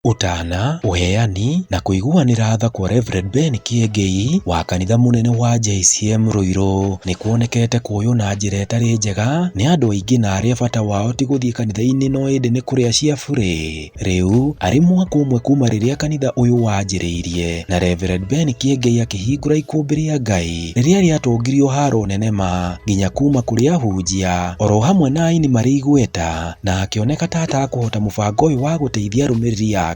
Utana, uheani na kuiguanira tha kwa Reverend Ben Kiengei wa kanitha munene wa JCM Ruiru ni kuonekete kuoyo na njira itari njega ni andu aingi na aria bata wao ti guthii kanitha-ini no indi ni kuria cia bure. Riu ari mwaka umwe kuma riria kanitha uyu wanjiriirie na Reverend Ben Kiengei akihingura ikumbi ria Ngai riria riatongirio haro nene ma nginya kuma kuri ahunjia oro hamwe na aini mari igweta na akioneka tata kuhota mubango uyu wa guteithia arumiriri yake.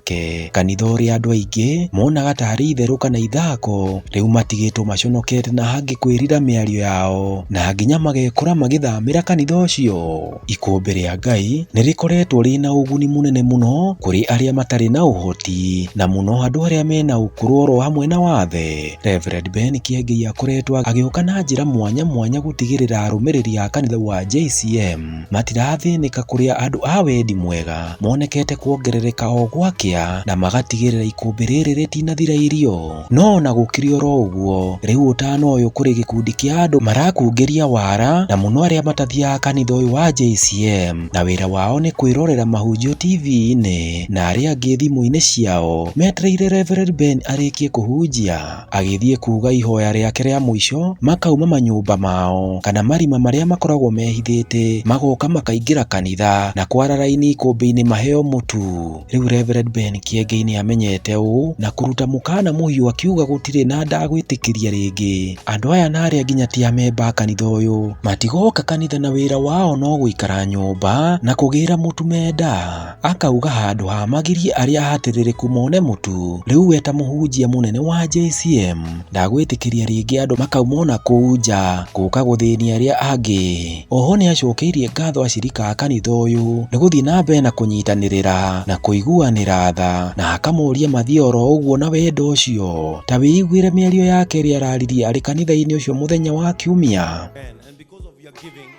Kanitha uria andu aingi monaga tari itheru kana ithako riu matigitwo maconokete na hangi kwirira miario yao na nginya magekora magithamira kanitha ucio. Ikumbi ria Ngai ni rikoretwo rina uguni munene muno kuri aria matari na uhoti na muno andu aria mena ukuru oro hamwe na wathe. Reverend Ben Kiengei akoretwo agiuka na njira mwanya mwanya gutigirira arumiriri ya kanitha wa JCM matirathinika kuria andu a wendi mwega monekete kuongerereka o gwakia na magatigirira ikumbi riri ritinathira irio. No na gukiri oro uguo riu utano uyu kuri gikundi kia andu marakungeria wara na muno aria matathiaga kanitha uyu wa JCM na wira wao ni kwirorera mahunjio TV-ini na aria angi thimu-ini ciao metereire Reverend Ben arikie kuhunjia agithie kuga ihoya riake ria mwisho makauma manyumba mao kana marima maria makoragwo mehithite magoka makaingira kanitha na kwara raini ikumbi-ini maheo mutu. Riu Reverend Ben Kiengei ni amenyete uu na kuruta mukana muhiu akiuga gutire na ndagwitikiria ringi andu aya na aria nginya ti amemba kanitha uyu matigoka kanitha na wira wao no guikara nyumba na kugira mutu menda. Akauga handu ha magirie aria hatiririku mone mutu riu weta muhunjia munene wa JCM ndagwitikiria ringi andu makaumona kuu nja guka guthinia aria angi. Oho ni acokeirie ngatho acirika a kanitha uyu ni guthii na mbere na kunyitanirira na kuiguanira tha na akamuria mathii oro uguo na wendo ucio. Ta wiiguire miario yake ria araririe ari kanitha-ini ucio muthenya wa Kiumia. And because of your giving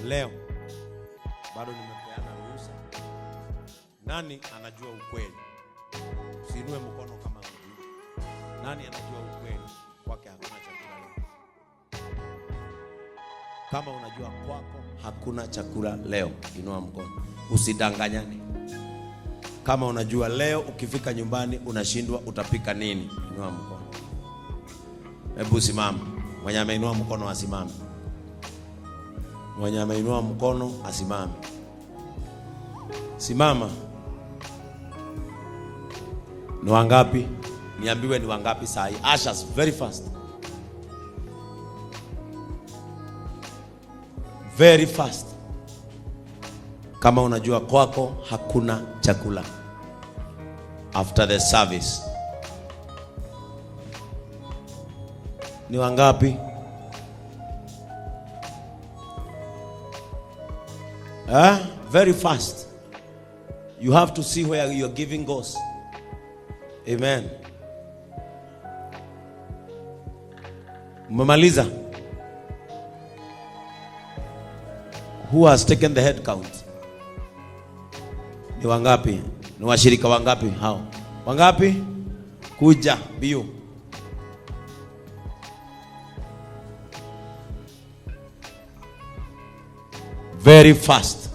leo bado nimepeana ruhusa. Nani anajua ukweli? Usiinue mkono kama unajua. Nani anajua ukweli kwake hakuna chakula leo? Kama unajua kwako hakuna chakula leo, inua mkono. Usidanganyane. Kama unajua leo ukifika nyumbani unashindwa utapika nini, inua mkono. Hebu simama. Mwenye ameinua mkono asimame. Mwenye ameinua mkono asimame. Simama. Ni wangapi? Niambiwe ni wangapi saa hii. Ushers, very fast. Very fast. Kama unajua kwako hakuna chakula after the service. Ni wangapi? Very fast. You have to see where your giving goes. Amen. Mmaliza. Who has taken the head count? Ni wangapi? Ni washirika wangapi hao? Wangapi? Kuja bio. Very fast.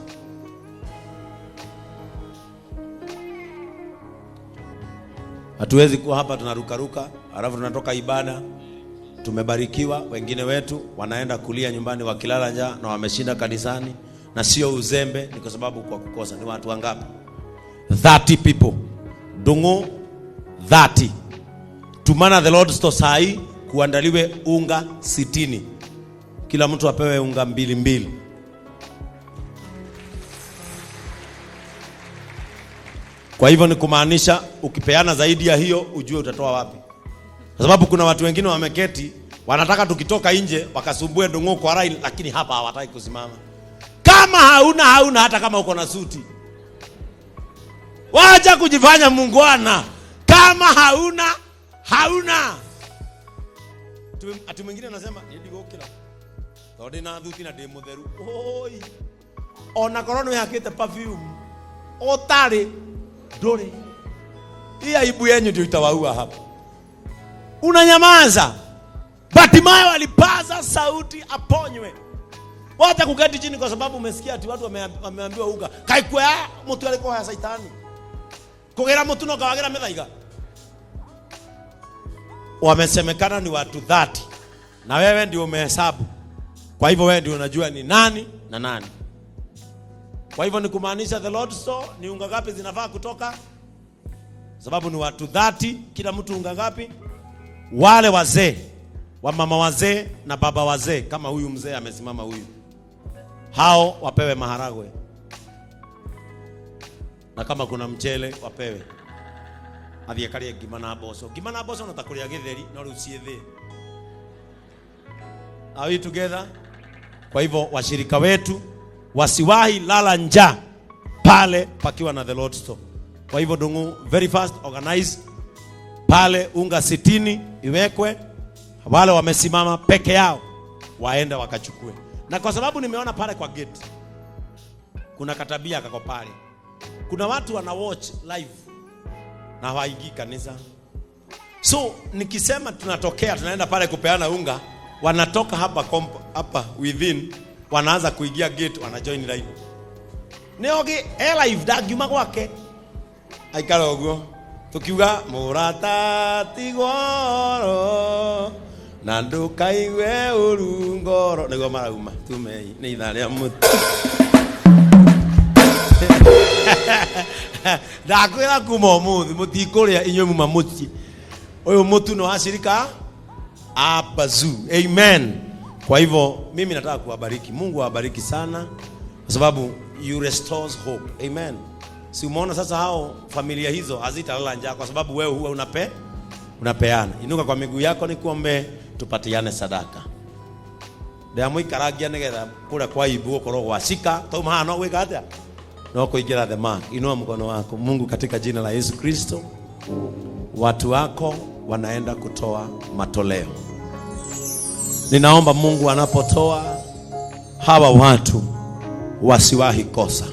Hatuwezi kuwa hapa tunarukaruka, alafu tunatoka ibada tumebarikiwa, wengine wetu wanaenda kulia nyumbani wakilala njaa na wameshinda kanisani, na sio uzembe, ni kwa sababu kwa kukosa. Ni watu wangapi? 30 people. Dungu 30. Tumana the Lord's store sai kuandaliwe unga 60. Kila mtu apewe unga 2. Kwa hivyo ni kumaanisha ukipeana zaidi ya hiyo ujue utatoa wapi. Kwa sababu kuna watu wengine wameketi wanataka tukitoka nje wakasumbue dungu kwa rai, lakini hapa hawataki kusimama. Kama hauna hata kama uko na suti. Wacha kujifanya mungwana. Kama hauna. Ati mwingine anasema nidigokira. Todi na thuti na ndi mutheru. Oi. Ona korono yakite perfume. Otari dore. Hii aibu yenyu ndio itawaua hapa. Unanyamaza. Batimayo alipaza sauti aponywe. Wacha kuketi chini kwa sababu umesikia ati watu wameambiwa uga. Kaikwa mtu alikuwa ya Saitani. Kugera mutuno kawagera methaiga. Wamesemekana ni watu 30. Na wewe ndio umehesabu. Kwa hivyo wewe ndio unajua ni nani na nani. Kwa hivyo ni kumaanisha the Lord store ni unga ngapi zinafaa kutoka? Sababu ni watu 30, kila mtu unga ngapi? Wale wazee, wamama wazee na baba wazee, kama huyu mzee amesimama huyu, hao wapewe maharagwe. Na kama kuna mchele wapewe. Athiekarie ngima na mboco. Ngima na mboco natakuria githeri no riu ciithi. Are we together? Kwa hivyo washirika wetu wasiwahi lala njaa pale pakiwa na the Lord store. Kwa hivyo Ndung'u very fast organize pale unga 60 iwekwe, wale wamesimama peke yao waende wakachukue. Na kwa sababu nimeona pale kwa gate kuna katabia kako pale, kuna watu wana watch live na hawaingii kanisa. So nikisema tunatokea tunaenda pale kupeana unga, wanatoka hapa within, wanaanza kuingia gate, wana join live. Neoge live dagiuma kwake aikara uguo tukiuga murata tigoro na ndukaiwe urungoro nego marauma tumei ni itharia mutu ndakwira kuma umuthi mutikuria inywe muma muti uyu mutu no ashirika abazu. Amen. Kwa hivyo mimi nataka kuwabariki. Mungu awabariki sana kwa sababu you restores hope. Amen. Si umeona sasa hao familia hizo hazitalala njaa kwa sababu wewe huwa unapeana. Inuka kwa miguu yako nikuombe tupatiane sadaka. Ndia muikaragia nigetha kura kwa ibu okoro gwacika tuma no gwika atia no kuingira the mark. Inua mkono wako. Mungu, katika jina la Yesu Kristo, watu wako wanaenda kutoa matoleo. Ninaomba Mungu anapotoa, hawa watu wasiwahi kosa,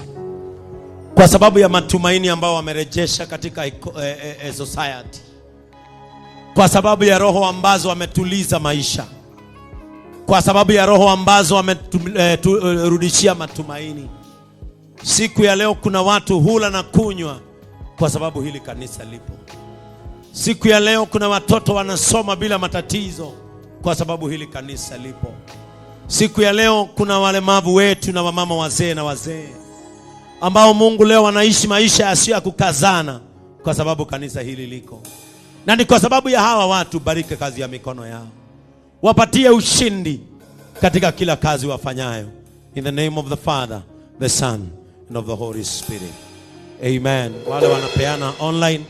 kwa sababu ya matumaini ambao wamerejesha katika society, kwa sababu ya roho ambazo wametuliza maisha, kwa sababu ya roho ambazo wameturudishia matumaini. Siku ya leo kuna watu hula na kunywa kwa sababu hili kanisa lipo. Siku ya leo kuna watoto wanasoma bila matatizo kwa sababu hili kanisa lipo. Siku ya leo kuna walemavu wetu na wamama wazee na wazee ambao Mungu leo wanaishi maisha yasiyo ya kukazana kwa sababu kanisa hili liko. Na ni kwa sababu ya hawa watu, bariki kazi ya mikono yao, wapatie ushindi katika kila kazi wafanyayo. In the name of the Father, the Son, and of the Holy Spirit. Amen. Wale wanapeana online